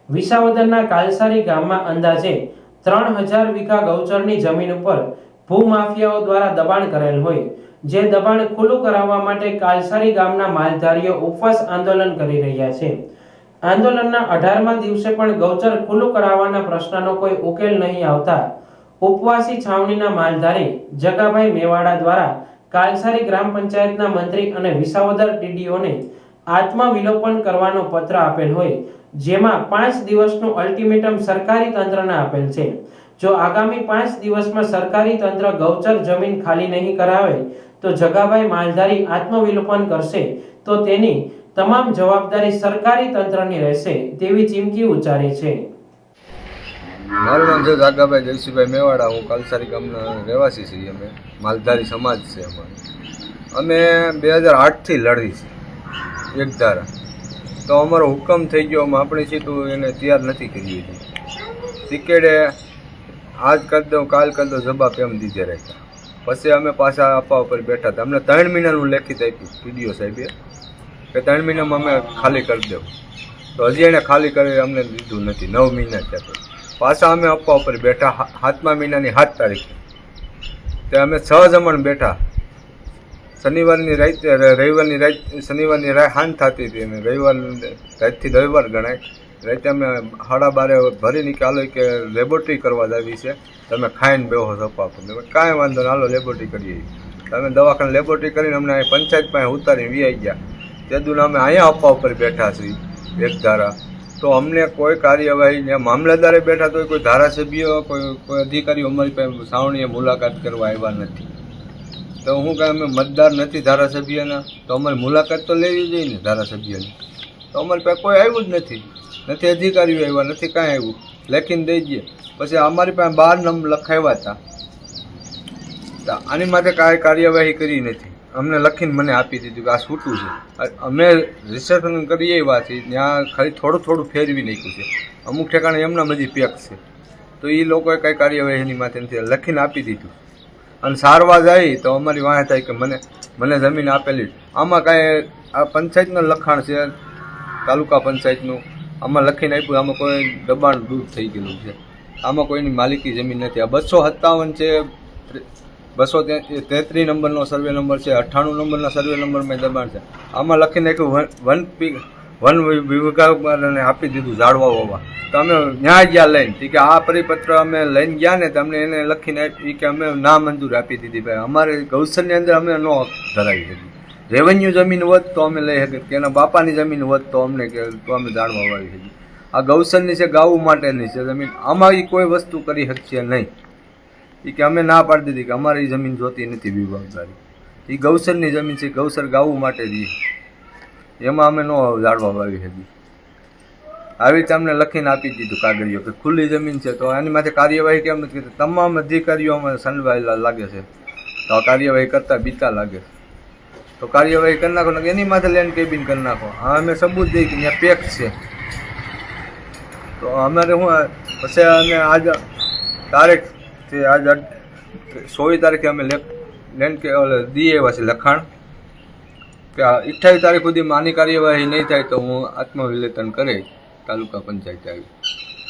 વિસાવદરના કાલસારી ગામમાં અંદાજે 3000 વીઘા ગૌચરની જમીન ઉપર ભૂમાફિયાઓ દ્વારા દબાણ કરેલ હોય, જે દબાણ ખુલ્લું કરાવવા માટે કાલસારી ગામના માલધારીઓ ઉપવાસ આંદોલન કરી રહ્યા છે. આંદોલનના 18મા દિવસે પણ ગૌચર ખુલ્લું કરાવવાના પ્રશ્નનો કોઈ ઉકેલ નહીં આવતા ઉપવાસી છાવણીના માલધારી જગાભાઈ મેવાડા દ્વારા કાલસારી ગ્રામ પંચાયતના મંત્રી અને વિસાવદર ટીડીઓને આત્મવિલોપન કરવાનો પત્ર આપેલ હોય, જેમાં 5 દિવસનું અલ્ટિમેટમ સરકારી તંત્રને આપેલ છે. જો આગામી 5 દિવસમાં સરકારી તંત્ર ગૌચર જમીન ખાલી નહીં કરાવે તો જગાભાઈ માલધારી આત્મવિલોપન કરશે તો તેની તમામ જવાબદારી સરકારી તંત્રની રહેશે તેવી ચીમકી ઉચ્ચારી છે. મારું નામ છે જાગાભાઈ જયસિંહભાઈ મેવાડા. હું કાલસારી ગામના રહેવાસી છીએ. અમે માલધારી સમાજ છે. અમે 2008થી લડી છે એક ધારા. તો અમારો હુકમ થઈ ગયો, આપણી સીટું એને તૈયાર નથી કરી હતી. ટિકેટે આજ કરી દઉં કાલ કરી દઉં જવાબ એમ દીધે રહેતા. પછી અમે પાછા આપવા ઉપર બેઠા હતા. અમને 3 મહિનાનું લેખિત આપ્યું ટીડીઓ સાહેબે કે 3 મહિનામાં અમે ખાલી કરી દઉં. તો હજી એને ખાલી કરી અમને દીધું નથી. 9 મહિના થયા. પાછા અમે આપવા ઉપર બેઠા 7મા મહિનાની 7 તારીખે. તે અમે 6 જમણ બેઠા. શનિવારની રાત રવિવારની રાત શનિવારની રાત સાંજ થતી હતી અને રાતથી રવિવાર ગણાય. રાતે અમે 12:30 ભરી નીકાળો કે લેબોરેટરી કરવા જાવી છે, તમે ખાઈને બેહો સપા પર. કાંઈ વાંધો ના, હાલો લેબોરેટરી કરીએ. તમે દવાખાને લેબોરેટરી કરીને અમને અહીં પંચાયત પાસે ઉતારીને વી ગયા. તે દુને અમે અહીંયા આપવા ઉપર બેઠા છીએ એક ધારા. તો અમને કોઈ કાર્યવાહી ને મામલતદારે બેઠા તો કોઈ ધારાસભ્ય કોઈ અધિકારીઓ અમારી પાસે સાવણીએ મુલાકાત કરવા આવ્યા નથી. તો હું કાંઈ અમે મતદાર નથી ધારાસભ્યના, તો અમારી મુલાકાત તો લેવી જોઈએ ને ધારાસભ્યની. તો અમારી પાસે કોઈ આવ્યું જ નથી. નથી અધિકારીઓ આવ્યા, નથી કાંઈ આવ્યું. લેખીને દઈ દઈએ. પછી અમારી પાસે 12 નંબર લખાવ્યા હતા. તો આની માટે કાંઈ કાર્યવાહી કરી નથી. અમને લખીને મને આપી દીધું કે આ છૂટું છે. અમે રિસર્ચ કરીએ એવા છીએ, ત્યાં ખાલી થોડું થોડું ફેરવી નાખ્યું છે. અમુક ઠેકાણે એમના બધી પેક છે. તો એ લોકોએ કાંઈ કાર્યવાહી એની માટે નથી, લખીને આપી દીધું. અને સારવાર જાય તો અમારી વાંહે થાય કે મને જમીન આપેલી. આમાં કાંઈ આ પંચાયતનું લખાણ છે, તાલુકા પંચાયતનું. આમાં લખીને આપ્યું. આમાં કોઈ દબાણ દૂર થઈ ગયેલું છે. આમાં કોઈની માલિકી જમીન નથી. આ 257 છે, 233 નંબરનો સર્વે નંબર છે, 98 નંબરના સર્વે નંબરમાં દબાણ છે. આમાં લખીને નાખ્યું વન વિભાગને આપી દીધું ઝાડવા વાવવા. તો અમે ન્યાય ગયા લઈને કે આ પરિપત્ર અમે લઈને ગયા ને તમને એને લખીને આપી કે અમે ના મંજૂર આપી દીધી. ભાઈ અમારે ગૌસરની અંદર અમે ન ધરાવી શકીએ. રેવન્યુ જમીન હોત તો અમે લઈ શકીએ, કે એના બાપાની જમીન હોત તો અમને કે તો અમે ઝાડવા વાવી શકીએ. આ ગૌસરની છે, ગાવું માટેની છે જમીન. આમાં એ કોઈ વસ્તુ કરી શકશે નહીં. એ કે અમે ના પાડી દીધી કે અમારી જમીન જોતી નથી વિભાગદારી. એ ગૌસરની જમીન છે, ગૌસર ગાવું માટે રહી. એમાં અમે ન ઝાડવા વાવી શકીએ. આવી રીતે અમને લખીને આપી દીધું કાગળિયો કે ખુલ્લી જમીન છે. તો એની માથે કાર્યવાહી કેમ નથી કરતી? તમામ અધિકારીઓ અમે સંડવાયેલા લાગે છે. તો આ કાર્યવાહી કરતા બીતા લાગે છે. તો કાર્યવાહી કરી નાખો, એની માથે લેન્ડ કેબિન કરી નાખો. હા, અમે સબૂત દઈએ કે ત્યાં પેક છે. તો અમારે શું પછી અમે આજ તારીખ છે, આજ 16 તારીખે અમે લેન્ડ કે દઈએ એવા છે લખાણ કે 28 તારીખ સુધીમાં આની કાર્યવાહી નહીં થાય તો હું આત્મવિલોપન કરે તાલુકા પંચાયત આવી.